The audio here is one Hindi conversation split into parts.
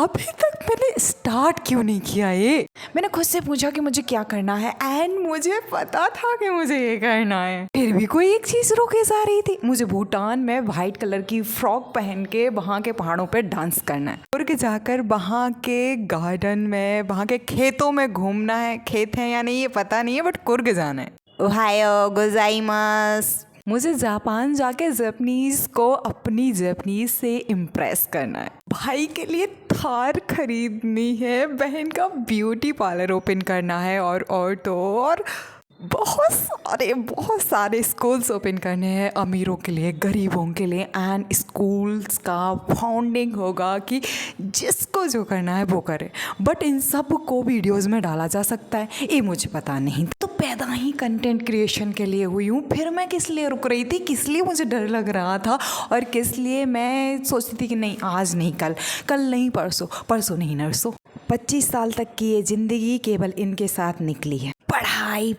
अभी तक मैंने स्टार्ट क्यों नहीं किया ये। मैंने खुद से पूछा कि मुझे क्या करना है एंड मुझे पता था कि मुझे ये करना है, फिर भी कोई एक चीज़ रोके जा रही थी। मुझे भूटान में वाइट कलर की फ्रॉक पहन के वहाँ के पहाड़ों पे डांस करना है, कुर्ग जाकर वहाँ के गार्डन में, वहाँ के खेतों में घूमना है। खेत है या नहीं ये पता नहीं है, बट कुर्ग जाना है। ओहायो गोजाइमास। मुझे जापान जाके जापानीज को अपनी जापानीज से इम्प्रेस करना है। भाई के लिए थार खरीदनी है, बहन का ब्यूटी पार्लर ओपन करना है, और तो और बहुत सारे स्कूल्स ओपन करने हैं अमीरों के लिए, गरीबों के लिए। एंड स्कूल्स का फाउंडिंग होगा कि जिसको जो करना है वो करे, बट इन सब को वीडियोस में डाला जा सकता है, ये मुझे पता नहीं। तो पैदा ही कंटेंट क्रिएशन के लिए हुई हूँ, फिर मैं किस लिए रुक रही थी, किस लिए मुझे डर लग रहा था, और किस लिए मैं सोचती थी कि नहीं आज नहीं कल नहीं परसों नहीं नरसों। 25 साल तक की ये ज़िंदगी केवल इनके साथ निकली है। पढ़ाई।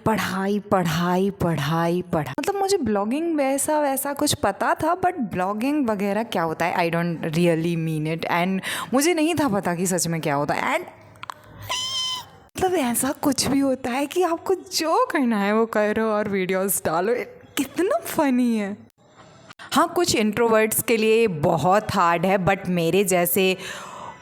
मतलब मुझे ब्लॉगिंग वैसा कुछ पता था, बट ब्लॉगिंग वगैरह क्या होता है I don't really mean it. And मुझे नहीं था पता कि सच में क्या होता है। एंड मतलब ऐसा कुछ भी होता है कि आपको जो करना है वो करो और वीडियोस डालो। कितना फनी है। हाँ, कुछ इंट्रोवर्ट्स के लिए बहुत हार्ड है, बट मेरे जैसे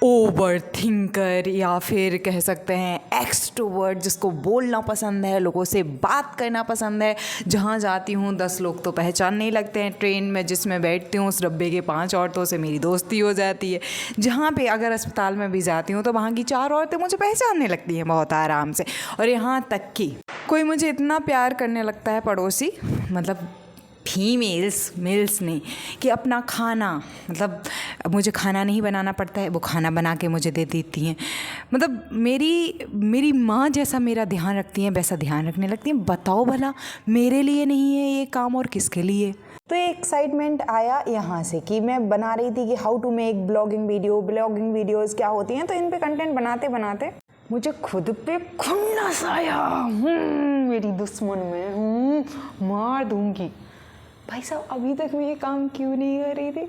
ओवर थिंकर या फिर कह सकते हैं एक्सट्रोवर्ट, जिसको बोलना पसंद है, लोगों से बात करना पसंद है, जहाँ जाती हूँ 10 लोग तो पहचानने लगते हैं। ट्रेन में जिसमें बैठती हूँ उस डब्बे के 5 औरतों से मेरी दोस्ती हो जाती है। जहाँ पे अगर अस्पताल में भी जाती हूँ तो वहाँ की 4 औरतें मुझे पहचानने लगती हैं बहुत आराम से। और यहाँ तक कि कोई मुझे इतना प्यार करने लगता है, पड़ोसी मतलब फीमेल्स मेल्स नहीं, कि अपना खाना, मतलब मुझे खाना नहीं बनाना पड़ता है, वो खाना बना के मुझे दे देती हैं। मतलब मेरी माँ जैसा मेरा ध्यान रखती हैं वैसा ध्यान रखने लगती हैं। बताओ भला मेरे लिए नहीं है ये काम और किसके लिए। तो ये एक्साइटमेंट आया यहाँ से कि मैं बना रही थी कि how to make blogging videos क्या होती हैं। तो इन पे कंटेंट बनाते बनाते मुझे खुद पे खुन्नस आया। मेरी दुश्मन में मार दूंगी। भाई साहब अभी तक मैं ये काम क्यों नहीं कर रही थी।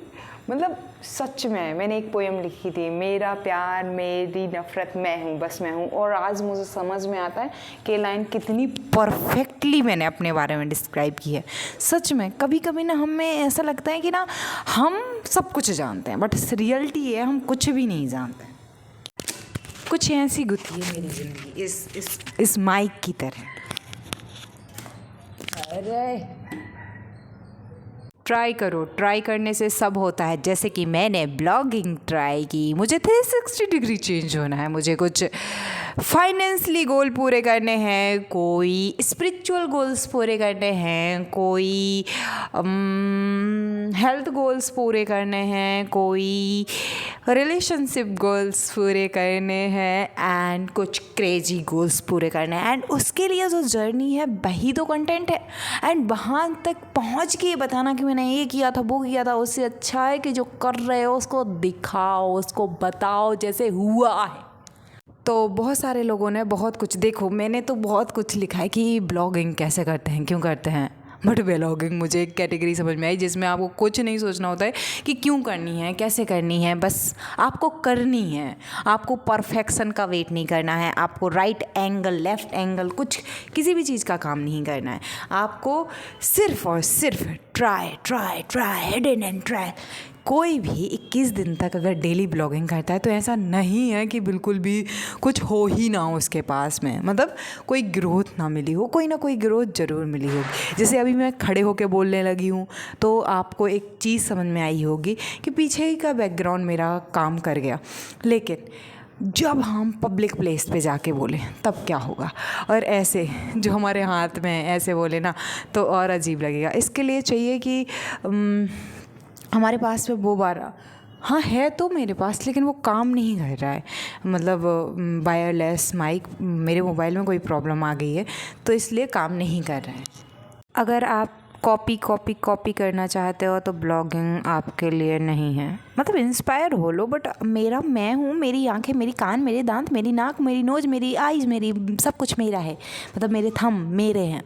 मतलब सच में मैंने एक पोएम लिखी थी, मेरा प्यार मेरी नफ़रत मैं हूँ, बस मैं हूँ। और आज मुझे समझ में आता है कि लाइन कितनी परफेक्टली मैंने अपने बारे में डिस्क्राइब की है। सच में कभी कभी ना हमें ऐसा लगता है कि ना हम सब कुछ जानते हैं, बट रियलिटी है हम कुछ भी नहीं जानते। कुछ ऐसी गुथी है मेरी ज़िंदगी इस माइक की तरह। अरे ट्राई करो, ट्राई करने से सब होता है। जैसे कि मैंने ब्लॉगिंग ट्राई की, मुझे 360 डिग्री चेंज होना है, मुझे कुछ फाइनेंशियली गोल पूरे करने हैं, कोई स्पिरिचुअल गोल्स पूरे करने हैं, कोई हेल्थ गोल्स पूरे करने हैं, कोई रिलेशनशिप गोल्स पूरे करने हैं, एंड कुछ क्रेजी गोल्स पूरे करने हैं। एंड उसके लिए जो जर्नी है वही तो कंटेंट है। एंड वहाँ तक पहुँच के बताना कि मैंने ये किया था वो किया था, उससे अच्छा है कि जो कर रहे हो उसको दिखाओ, उसको बताओ जैसे हुआ है। तो बहुत सारे लोगों ने बहुत कुछ, देखो मैंने तो बहुत कुछ लिखा है कि ब्लॉगिंग कैसे करते हैं, क्यों करते हैं, बट व्लॉगिंग मुझे एक कैटेगरी समझ में आई जिसमें आपको कुछ नहीं सोचना होता है कि क्यों करनी है, कैसे करनी है, बस आपको करनी है। आपको परफेक्शन का वेट नहीं करना है, आपको राइट एंगल लेफ़्ट एंगल कुछ किसी भी चीज़ का काम नहीं करना है। आपको सिर्फ और सिर्फ ट्राई हिडन एंड ट्राई। कोई भी 21 दिन तक अगर डेली ब्लॉगिंग करता है तो ऐसा नहीं है कि बिल्कुल भी कुछ हो ही ना हो उसके पास में, मतलब कोई ग्रोथ ना मिली हो, कोई ना कोई ग्रोथ ज़रूर मिली होगी। जैसे अभी मैं खड़े होकर बोलने लगी हूँ तो आपको एक चीज़ समझ में आई होगी कि पीछे ही का बैकग्राउंड मेरा काम कर गया, लेकिन जब हम पब्लिक प्लेस पे जाके बोलें तब क्या होगा। और ऐसे जो हमारे हाथ में ऐसे बोले ना तो और अजीब लगेगा। इसके लिए चाहिए कि हमारे पास में वो बारा, हाँ है तो मेरे पास, लेकिन वो काम नहीं कर रहा है। मतलब वायरलेस माइक, मेरे मोबाइल में कोई प्रॉब्लम आ गई है तो इसलिए काम नहीं कर रहा है। अगर आप कॉपी करना चाहते हो तो ब्लॉगिंग आपके लिए नहीं है। मतलब इंस्पायर हो लो, बट मेरा मैं हूँ, मेरी आंखें, मेरी कान, मेरे दांत, मेरी नाक, मेरी नोज, मेरी आईज, मेरी सब कुछ मेरा है। मतलब मेरे थंब मेरे हैं।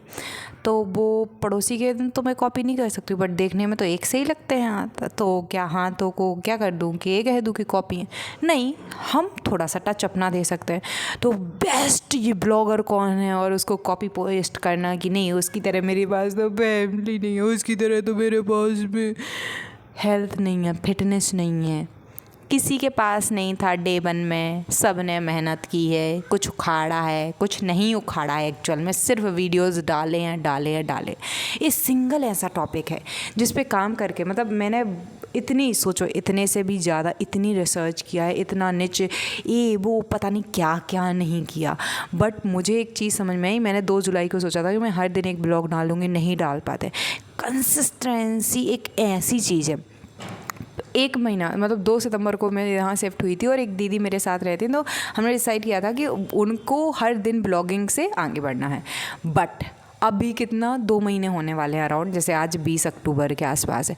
तो वो पड़ोसी के तो मैं कॉपी नहीं कर सकती, बट देखने में तो एक से ही लगते हैं हाथ, तो क्या हाथों को क्या कर दूँ कि ये कह दूँ कि कॉपी है? नहीं, हम थोड़ा सा टच अपना दे सकते हैं। तो बेस्ट ये ब्लॉगर कौन है और उसको कॉपी पेस्ट करना कि नहीं उसकी तरह मेरे पास तो फैमिली नहीं है, उसकी तरह तो मेरे पास में हेल्थ नहीं है, फिटनेस नहीं है, किसी के पास नहीं था डे 1 में, सब ने मेहनत की है, कुछ उखाड़ा है, कुछ नहीं उखाड़ा है, एक्चुअल में सिर्फ वीडियोस डाले हैं। ये सिंगल ऐसा टॉपिक है जिस पे काम करके मतलब मैंने इतनी सोचो, इतने से भी ज़्यादा इतनी रिसर्च किया है, इतना निच ये वो पता नहीं क्या क्या नहीं किया, बट मुझे एक चीज़ समझ में आई। मैंने 2 जुलाई को सोचा था कि मैं हर दिन एक ब्लॉग डालूँगी, नहीं डाल पाते। कंसिस्टेंसी एक ऐसी चीज़ है। 1 महीना मतलब 2 सितंबर को मैं यहाँ शिफ्ट हुई थी और एक दीदी मेरे साथ रहती हैं, तो हमने डिसाइड किया था कि उनको हर दिन ब्लॉगिंग से आगे बढ़ना है। बट अभी कितना 2 महीने होने वाले हैं अराउंड, जैसे आज 20 अक्टूबर के आसपास है,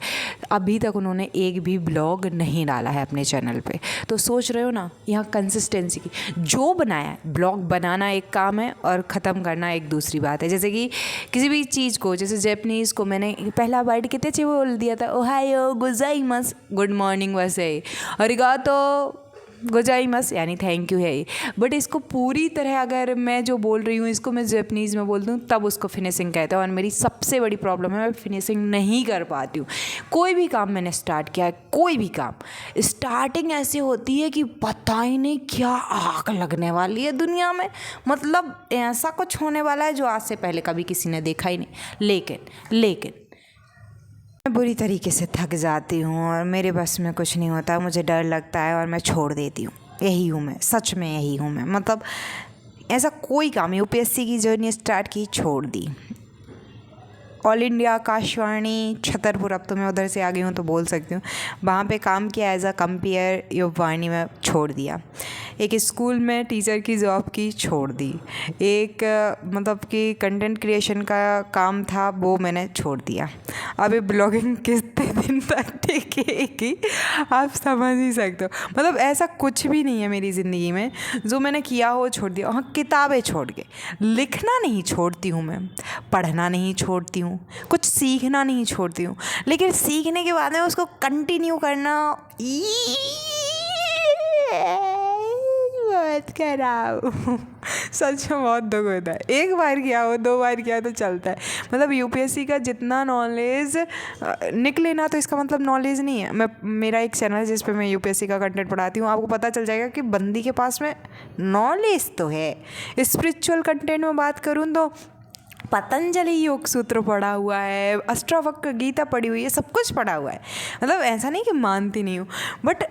अभी तक उन्होंने एक भी ब्लॉग नहीं डाला है अपने चैनल पे। तो सोच रहे हो ना, यहाँ कंसिस्टेंसी की जो बनाया है, ब्लॉग बनाना एक काम है और ख़त्म करना एक दूसरी बात है। जैसे कि किसी भी चीज़ को, जैसे जैपनीज़ को मैंने पहला वर्ड कितने अच्छे बोल दिया था, ओहायो गोजाइमस, गुड मॉर्निंग वैसे, अरिगातो गोजाइमस यानी थैंक यू है ही। बट इसको पूरी तरह अगर मैं जो बोल रही हूँ इसको मैं जैपनीज़ में बोल दूँ तब उसको फिनिशिंग कहते हैं, और मेरी सबसे बड़ी प्रॉब्लम है मैं फिनिशिंग नहीं कर पाती हूँ। कोई भी काम मैंने स्टार्ट किया है, कोई भी काम स्टार्टिंग ऐसी होती है कि पता ही नहीं क्या आग लगने वाली है दुनिया में, मतलब ऐसा कुछ होने वाला है जो आज से पहले कभी किसी ने देखा ही नहीं। लेकिन मैं बुरी तरीके से थक जाती हूँ और मेरे बस में कुछ नहीं होता, मुझे डर लगता है और मैं छोड़ देती हूँ। यही हूँ मैं, सच में यही हूँ मैं। मतलब ऐसा कोई काम, यूपीएससी की जर्नी स्टार्ट की, छोड़ दी। ऑल इंडिया आकाशवाणी छतरपुर, अब तो मैं उधर से आ गई हूँ तो बोल सकती हूँ, वहाँ पे काम किया एज अ कंपेयर युवावाणी में, छोड़ दिया। एक स्कूल में टीचर की जॉब की, छोड़ दी। एक मतलब कि कंटेंट क्रिएशन का काम था वो मैंने छोड़ दिया। अभी ब्लॉगिंग कितने दिन तक टिकेगी आप समझ ही सकते हो। मतलब ऐसा कुछ भी नहीं है मेरी ज़िंदगी में जो मैंने किया हो छोड़ दिया। हाँ, किताबें छोड़ के, लिखना नहीं छोड़ती हूँ मैं, पढ़ना नहीं छोड़ती हूँ, कुछ सीखना नहीं छोड़ती हूँ, लेकिन सीखने के बाद में उसको कंटिन्यू करना बहुत खराब। सच में बहुत दुख होता है। एक बार किया हो, 2 बार किया तो चलता है। मतलब यूपीएससी का जितना नॉलेज निकले ना, तो इसका मतलब नॉलेज नहीं है। मेरा एक चैनल है जिस पे मैं यूपीएससी का कंटेंट पढ़ाती हूँ, आपको पता चल जाएगा कि बंदी के पास में नॉलेज तो है। स्पिरिचुअल कंटेंट में बात करूँ तो पतंजलि योग सूत्र पढ़ा हुआ है, अष्टावक्र गीता पढ़ी हुई है, सब कुछ पढ़ा हुआ है। मतलब ऐसा नहीं कि मानती नहीं हूँ, बट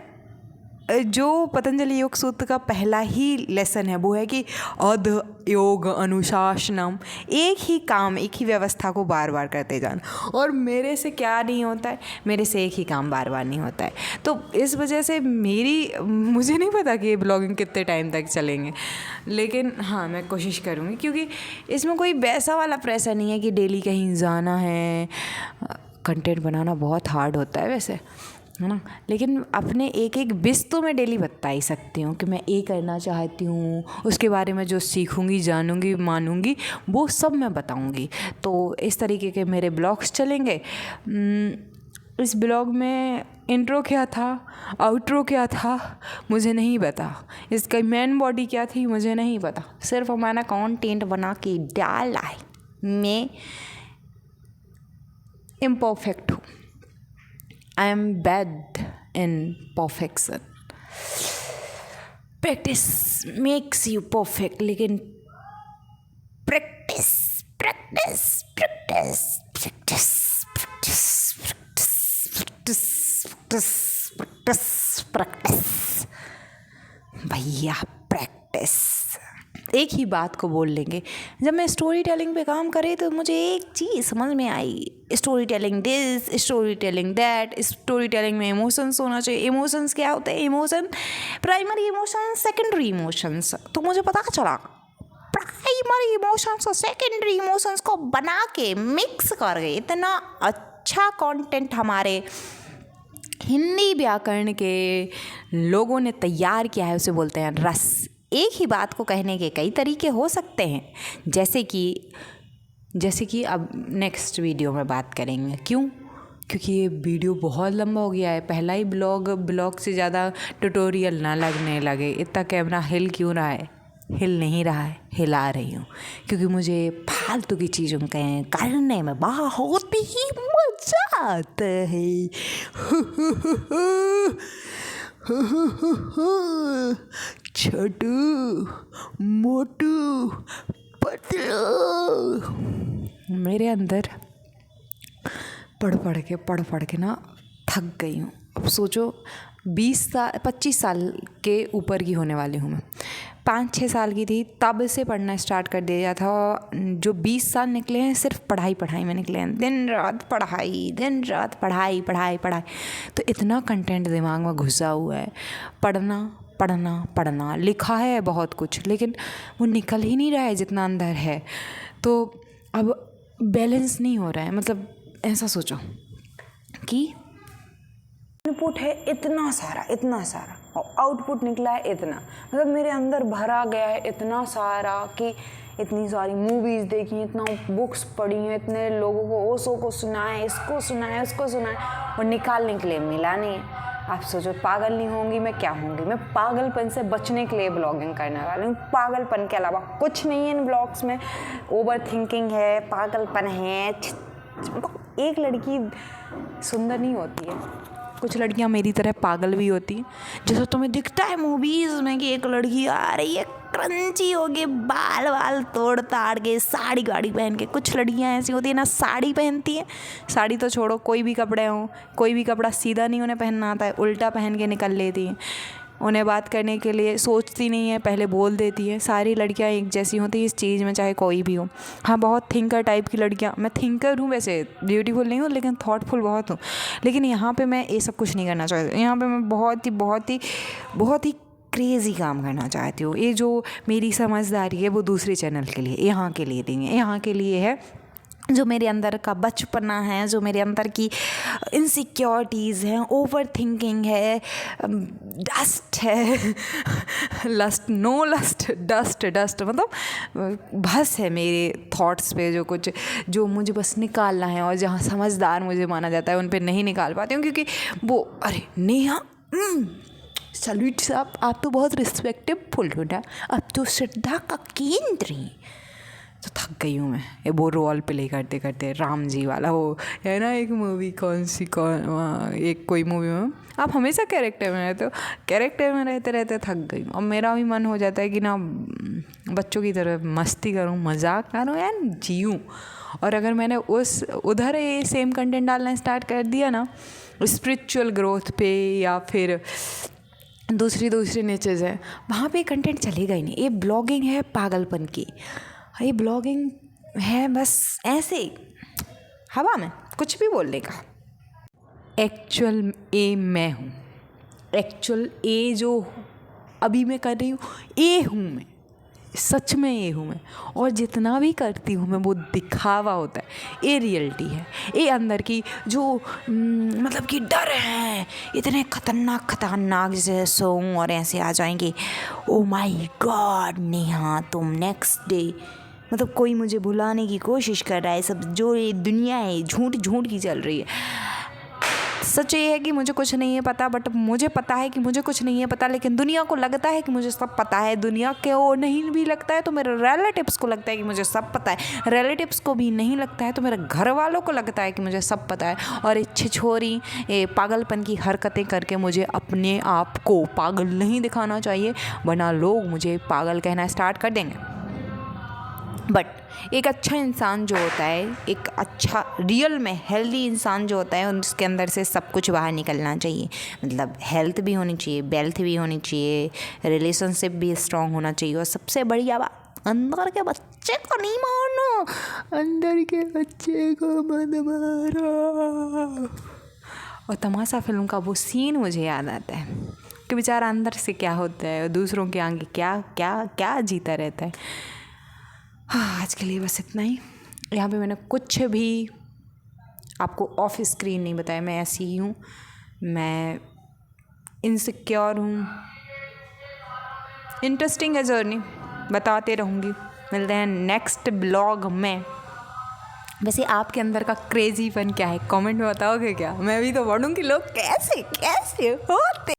जो पतंजलि योग सूत्र का पहला ही लेसन है वो है कि अध योग अनुशासनम, एक ही काम, एक ही व्यवस्था को बार बार करते जाना। और मेरे से क्या नहीं होता है, मेरे से एक ही काम बार बार नहीं होता है। तो इस वजह से मुझे नहीं पता कि ये ब्लॉगिंग कितने टाइम तक चलेंगे, लेकिन हाँ मैं कोशिश करूँगी, क्योंकि इसमें कोई वैसा वाला प्रेशर नहीं है कि डेली कहीं जाना है। कंटेंट बनाना बहुत हार्ड होता है वैसे, है ना, लेकिन अपने एक एक विश तो मैं डेली बता ही सकती हूँ कि मैं ये करना चाहती हूँ, उसके बारे में जो सीखूँगी, जानूँगी, मानूँगी, वो सब मैं बताऊँगी। तो इस तरीके के मेरे ब्लॉग्स चलेंगे। इस ब्लॉग में इंट्रो क्या था, आउट्रो क्या था, मुझे नहीं पता। इसका मेन बॉडी क्या थी, मुझे नहीं पता। सिर्फ हमारा कंटेंट बना के डाला है। मैं इम्परफेक्ट हूँ। I am bad in perfection. Practice makes you perfect, लेकिन प्रैक्टिस भैया, प्रैक्टिस। एक ही बात को बोल लेंगे। जब मैं स्टोरी टेलिंग पे काम करे तो मुझे एक चीज़ समझ में आई, story telling this, story telling that. Story telling में इमोशंस होना चाहिए। इमोशंस क्या होते हैं? Emotion primary emotions, secondary emotions. तो मुझे पता चला प्राइमरी इमोशंस और सेकेंडरी इमोशंस को बना के मिक्स कर गए। इतना अच्छा कंटेंट हमारे हिंदी व्याकरण के लोगों ने तैयार किया है, उसे बोलते हैं रस। एक ही बात को कहने के कई तरीके हो सकते हैं, जैसे कि जैसे कि अब नेक्स्ट वीडियो में बात करेंगे। क्यों? क्योंकि ये वीडियो बहुत लंबा हो गया है। पहला ही ब्लॉग से ज़्यादा ट्यूटोरियल ना लगने लगे। इतना कैमरा हिल क्यों रहा है? हिल नहीं रहा है, हिला रही हूँ क्योंकि मुझे फालतू की चीज़ों के करने में बहुत ही मज़ा आता है। छोटू मोटू पतलू, मेरे अंदर पढ़ पढ़ के ना थक गई हूँ। अब सोचो 25 साल के ऊपर की होने वाली हूँ मैं। 5-6 साल की थी तब से पढ़ना स्टार्ट कर दिया था। जो 20 साल निकले हैं सिर्फ पढ़ाई में निकले हैं। दिन रात पढ़ाई। तो इतना कंटेंट दिमाग में घुसा हुआ है, पढ़ना लिखा है बहुत कुछ, लेकिन वो निकल ही नहीं रहा है जितना अंदर है। तो अब बैलेंस नहीं हो रहा है। मतलब ऐसा सोचो कि इनपुट है इतना सारा और आउटपुट निकला है इतना। मतलब मेरे अंदर भरा गया है इतना सारा कि इतनी सारी मूवीज़ देखी, इतना बुक्स पढ़ी हैं, इतने लोगों को ओशो को सुनाए, इसको सुनाए, उसको सुनाए, और निकालने के लिए मिला नहीं। आप सोचो पागल नहीं होंगी मैं, क्या होंगी मैं? पागलपन से बचने के लिए ब्लॉगिंग करने वाली हूँ। पागलपन के अलावा कुछ नहीं है इन ब्लॉग्स में। ओवर थिंकिंग है, पागलपन है। एक लड़की सुंदर नहीं होती है, कुछ लड़कियां मेरी तरह पागल भी होती हैं। जैसा तुम्हें दिखता है मूवीज़ में कि एक लड़की आ रही है क्रंची होके, बाल तोड़ ताड़ के, साड़ी गाड़ी पहन के। कुछ लड़कियां ऐसी होती है ना, साड़ी पहनती हैं, साड़ी तो छोड़ो, कोई भी कपड़े हों, कोई भी कपड़ा सीधा नहीं उन्हें पहनना आता है, उल्टा पहन के निकल लेती हैं। उन्हें बात करने के लिए सोचती नहीं है, पहले बोल देती है। सारी लड़कियां एक जैसी होती है इस चीज़ में, चाहे कोई भी हो। हाँ, बहुत थिंकर टाइप की लड़कियां, मैं थिंकर हूँ वैसे, ब्यूटीफुल नहीं हूँ लेकिन थॉटफुल बहुत हूँ। लेकिन यहाँ पे मैं ये सब कुछ नहीं करना चाहती। यहाँ पे मैं बहुत ही क्रेज़ी काम करना चाहती हूँ। ये जो मेरी समझदारी है वो दूसरे चैनल के लिए, यहाँ के लिए देंगे। यहाँ के लिए है जो मेरे अंदर का बचपना है, जो मेरे अंदर की इनसिक्योरिटीज़ हैं, ओवर थिंकिंग है, डस्ट है, डस्ट मतलब भस है मेरे थॉट्स पे, जो मुझे बस निकालना है। और जहाँ समझदार मुझे माना जाता है उन पे नहीं निकाल पाती हूँ, क्योंकि वो अरे नेहा सैल्यूट साहब, आप तो बहुत रिस्पेक्टेबल हो ना, अब तो श्रद्धा का केंद्र ही। तो थक गई हूँ मैं ये वो रोल प्ले करते करते। राम जी वाला वो है ना एक मूवी, एक कोई मूवी में आप हमेशा कैरेक्टर में रहते थक गई हूँ। अब मेरा भी मन हो जाता है कि ना बच्चों की तरह मस्ती करूँ, मजाक करूँ एंड जीऊँ। और अगर मैंने उधर ये सेम कंटेंट डालना स्टार्ट कर दिया ना, स्पिरिचुअल ग्रोथ पे या फिर दूसरी नेचर्स है, वहाँ पे कंटेंट चलेगा ही नहीं। ये ब्लॉगिंग है पागलपन की, ये ब्लॉगिंग है बस ऐसे हवा में कुछ भी बोलने का। एक्चुअल ए मैं हूँ, एक्चुअल ए जो अभी मैं कर रही हूँ ए हूँ मैं, सच में ये हूँ मैं। और जितना भी करती हूँ मैं वो दिखावा होता है, ये रियलिटी है। ये अंदर की जो मतलब कि डर है, इतने खतरनाक जैसे सोऊं और ऐसे आ जाएंगे, ओ माय गॉड नेहा तुम नेक्स्ट डे, मतलब कोई मुझे भुलाने की कोशिश कर रहा है। सब जो ये दुनिया है झूठ की चल रही है। सच ये है कि मुझे कुछ नहीं है पता, बट मुझे पता है कि मुझे कुछ नहीं है पता, लेकिन दुनिया को लगता है कि मुझे सब पता है। दुनिया को नहीं भी लगता है तो मेरे रिलेटिव्स को लगता है कि मुझे सब पता है। रिलेटिव्स को भी नहीं लगता है तो मेरे घर वालों को लगता है कि मुझे सब पता है। और ये छिछोरी ये पागलपन की हरकतें करके मुझे अपने आप को पागल नहीं दिखाना चाहिए, वरना लोग मुझे पागल कहना स्टार्ट कर देंगे। बट एक अच्छा इंसान जो होता है, एक अच्छा रियल में हेल्दी इंसान जो होता है, उसके अंदर से सब कुछ बाहर निकलना चाहिए। मतलब हेल्थ भी होनी चाहिए, वेल्थ भी होनी चाहिए, रिलेशनशिप भी स्ट्रांग होना चाहिए। और सबसे बढ़िया बात, अंदर के बच्चे को नहीं मारना, अंदर के बच्चे को मत मारो। और तमाशा फिल्म का वो सीन मुझे याद आता है कि बेचारा अंदर से क्या होता है और दूसरों के आगे क्या क्या क्या जीता रहता है। हाँ, आज के लिए बस इतना ही। यहाँ पे मैंने कुछ भी आपको ऑफ स्क्रीन नहीं बताया, मैं ऐसी ही हूँ, मैं इनसिक्योर हूँ। इंटरेस्टिंग है जर्नी, बताते रहूँगी। मिलते हैं नेक्स्ट ब्लॉग में। वैसे आपके अंदर का क्रेजीपन क्या है, कमेंट में बताओगे क्या? मैं भी तो पढ़ूंगी लोग कैसे कैसे होते